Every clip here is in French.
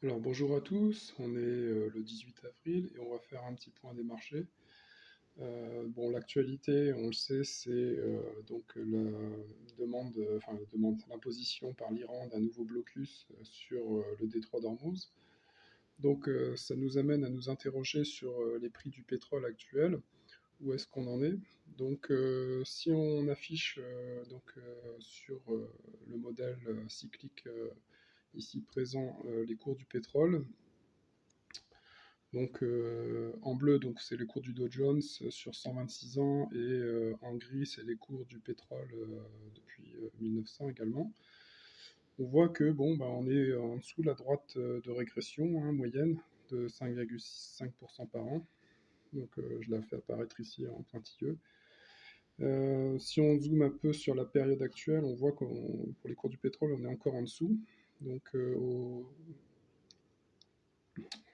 Alors bonjour à tous, on est le 18 avril et on va faire un petit point des marchés. Bon, l'actualité, on le sait, c'est donc la demande, l'imposition par l'Iran d'un nouveau blocus sur le détroit d'Ormuz. Donc ça nous amène à nous interroger sur les prix du pétrole actuel, où est-ce qu'on en est. Donc si on affiche sur le modèle cyclique ici présent les cours du pétrole. Donc en bleu, donc c'est les cours du Dow Jones sur 126 ans et en gris, c'est les cours du pétrole depuis 1900 également. On voit que bon, bah, on est en dessous de la droite de régression moyenne de 5,5% par an. Donc je la fais apparaître ici en pointilleux. Si on zoome un peu sur la période actuelle, on voit que pour les cours du pétrole, on est encore en dessous. Donc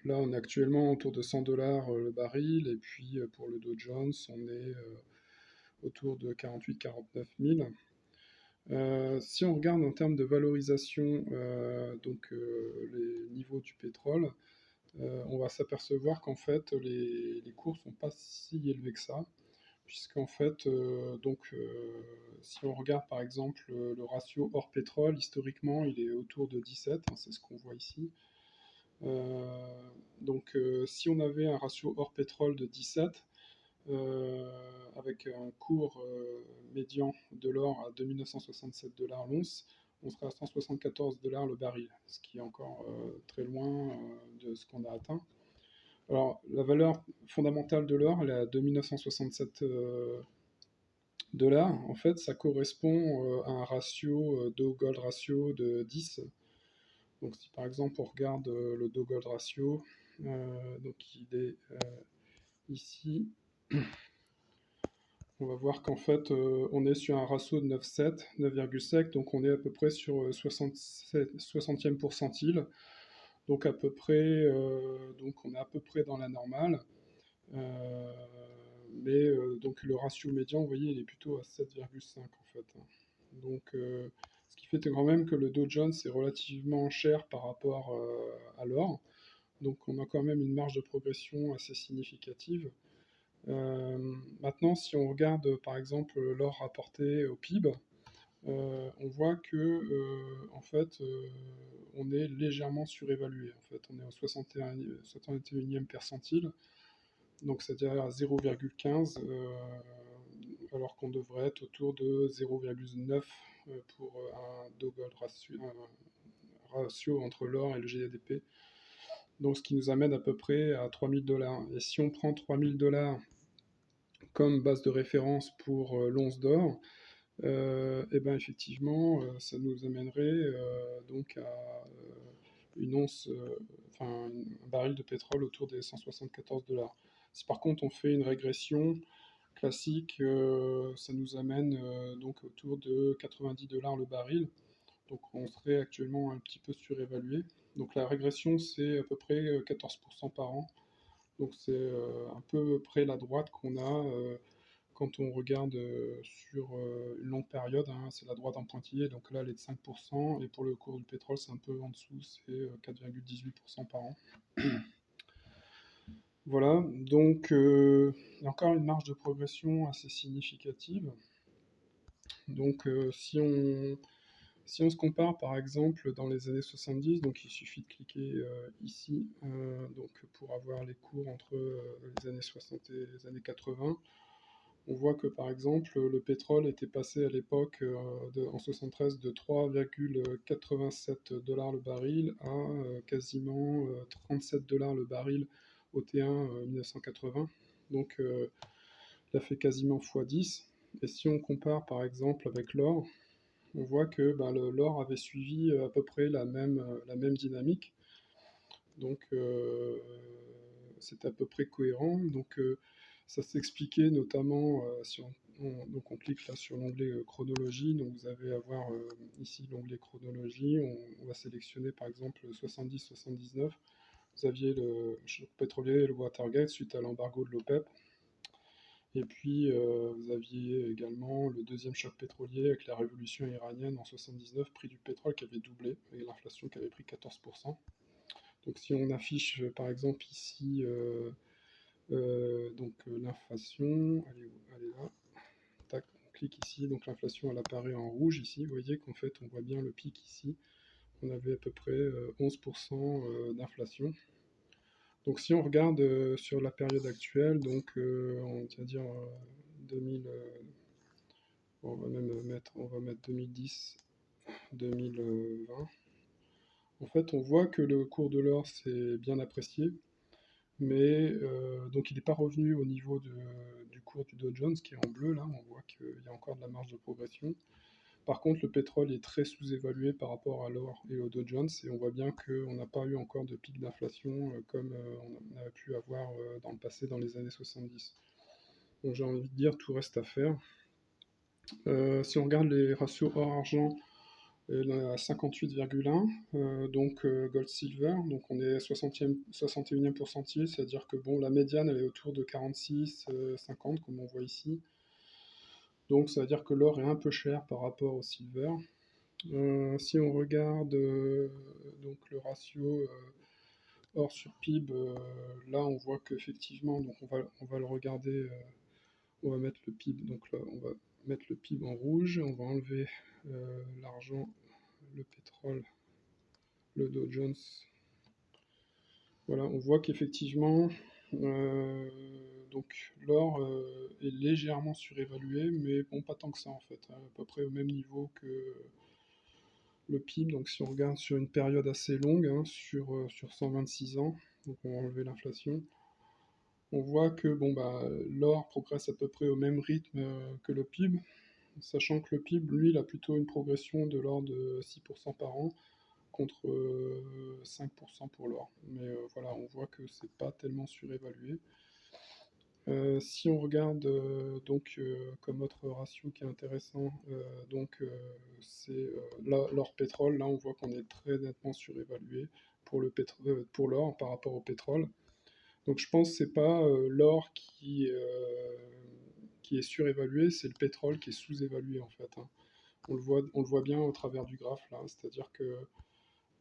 là, on est actuellement autour de 100 dollars le baril, et puis pour le Dow Jones, on est autour de 48-49 000. Si on regarde en termes de valorisation les niveaux du pétrole, on va s'apercevoir qu'en fait les cours sont pas si élevés que ça, puisqu'en fait si on regarde par exemple le ratio hors pétrole, historiquement il est autour de 17, hein, c'est ce qu'on voit ici. Si on avait un ratio hors pétrole de 17, avec un cours médian de l'or à 2967 dollars l'once, on serait à 174 dollars le baril, ce qui est encore très loin de ce qu'on a atteint. Alors, la valeur fondamentale de l'or, elle est à 2967 dollars. En fait, ça correspond à un ratio Dow Gold ratio de 10. Donc si par exemple on regarde le Dow Gold ratio, donc il est ici, on va voir qu'en fait on est sur un ratio de 9,7, 9,7, donc on est à peu près sur 60e pourcentile, donc à peu près, donc on est à peu près dans la normale. Euh, donc le ratio médian, vous voyez, il est plutôt à 7,5 en fait, hein. Donc ce qui fait quand même que le Dow Jones est relativement cher par rapport à l'or. Donc on a quand même une marge de progression assez significative. Maintenant, si on regarde par exemple l'or rapporté au PIB, on voit que en fait on est légèrement surévalué. En fait, on est au 61e percentile, donc c'est-à-dire à 0,15, alors qu'on devrait être autour de 0,9 pour un Dow Gold ratio, un ratio entre l'or et le GDP. Donc ce qui nous amène à peu près à 3000 dollars. Et si on prend 3000 dollars comme base de référence pour l'once d'or, et ben effectivement, ça nous amènerait donc à une once, un baril de pétrole autour des 174 dollars. Si par contre on fait une régression classique, ça nous amène donc autour de 90 dollars le baril. Donc on serait actuellement un petit peu surévalué. Donc la régression, c'est à peu près 14% par an. Donc c'est un peu près la droite qu'on a quand on regarde sur une longue période, hein. C'est la droite en pointillé, donc là elle est de 5%, et pour le cours du pétrole c'est un peu en dessous, c'est 4,18% par an. Voilà, donc il y a encore une marge de progression assez significative. Donc si on se compare par exemple dans les années 70, donc il suffit de cliquer ici donc pour avoir les cours entre les années 60 et les années 80. On voit que par exemple le pétrole était passé à l'époque en 73 de 3,87 dollars le baril à quasiment 37 dollars le baril au T1 1980. Donc il a fait quasiment x10. Et si on compare par exemple avec l'or, on voit que ben, l'or avait suivi à peu près la même dynamique. Donc c'est à peu près cohérent. Donc ça s'expliquait notamment si donc on clique là sur l'onglet chronologie. Donc vous allez avoir ici l'onglet chronologie. On va sélectionner par exemple 70-79. Vous aviez le choc pétrolier et le Watergate suite à l'embargo de l'OPEP. Et puis, vous aviez également le deuxième choc pétrolier avec la révolution iranienne en 79, prix du pétrole qui avait doublé et l'inflation qui avait pris 14%. Donc si on affiche par exemple ici l'inflation, elle est là, tac, on clique ici, donc l'inflation elle apparaît en rouge ici, vous voyez qu'en fait on voit bien le pic ici, on avait à peu près 11% d'inflation. Donc si on regarde sur la période actuelle, donc on va dire 2000, on va mettre 2010, 2020. En fait, on voit que le cours de l'or s'est bien apprécié, mais donc il n'est pas revenu au niveau du cours du Dow Jones qui est en bleu là. On voit qu'il y a encore de la marge de progression. Par contre, le pétrole est très sous-évalué par rapport à l'or et au Dow Jones, et on voit bien qu'on n'a pas eu encore de pic d'inflation comme on a pu avoir dans le passé, dans les années 70. Donc j'ai envie de dire, tout reste à faire. Si on regarde les ratios or-argent, elle est à 58,1, donc gold-silver, donc on est 61e pourcentile, c'est-à-dire que bon, la médiane elle est autour de 46, 50 comme on voit ici. Donc ça veut dire que l'or est un peu cher par rapport au silver. Si on regarde donc le ratio or sur PIB, là on voit qu'effectivement, donc on va le regarder, on va mettre le PIB, donc là on va mettre le PIB en rouge, on va enlever l'argent, le pétrole, le Dow Jones. Voilà, on voit qu'effectivement, euh, donc l'or est légèrement surévalué, mais bon, pas tant que ça en fait, hein, à peu près au même niveau que le PIB. Donc si on regarde sur une période assez longue, hein, sur 126 ans, donc on va enlever l'inflation, on voit que bon, bah, l'or progresse à peu près au même rythme que le PIB, sachant que le PIB, lui, il a plutôt une progression de l'ordre de 6% par an, contre 5% pour l'or. Mais voilà, on voit que c'est pas tellement surévalué. Si on regarde donc comme autre ratio qui est intéressant, c'est l'or pétrole. Là, on voit qu'on est très nettement surévalué pour l'or par rapport au pétrole. Donc, je pense que c'est pas l'or qui est surévalué, c'est le pétrole qui est sous-évalué en fait, hein. On le voit bien au travers du graphe là, c'est-à-dire que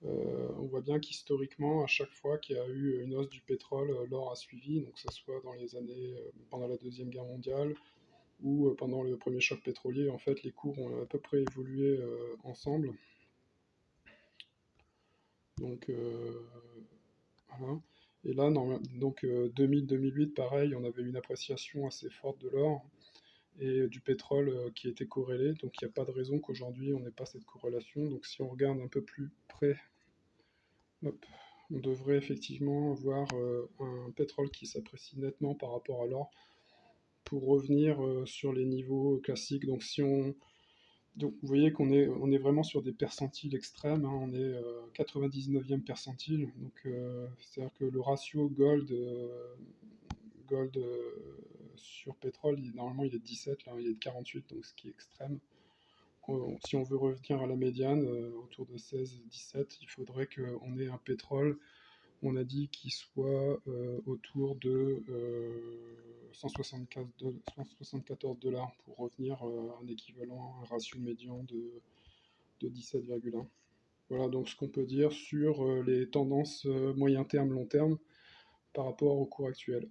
on voit bien qu'historiquement, à chaque fois qu'il y a eu une hausse du pétrole, l'or a suivi, donc que ce soit dans les années pendant la Deuxième Guerre mondiale ou pendant le premier choc pétrolier, en fait, les cours ont à peu près évolué ensemble. Donc, voilà. Et là, donc 2000-2008, pareil, on avait une appréciation assez forte de l'or et du pétrole qui était corrélé, donc il n'y a pas de raison qu'aujourd'hui on n'ait pas cette corrélation. Donc si on regarde un peu plus près, hop, on devrait effectivement avoir un pétrole qui s'apprécie nettement par rapport à l'or pour revenir sur les niveaux classiques. Donc vous voyez qu'on est vraiment sur des percentiles extrêmes, hein. On est 99e percentile, donc c'est-à-dire que le ratio gold sur pétrole, normalement il est de 17, là il est de 48, donc ce qui est extrême. Si on veut revenir à la médiane, autour de 16-17, il faudrait qu'on ait un pétrole, on a dit, qui soit autour de 174 $ pour revenir à un équivalent, un ratio médian de 17,1. Voilà donc ce qu'on peut dire sur les tendances moyen terme, long terme par rapport au cours actuel.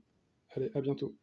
Allez, à bientôt.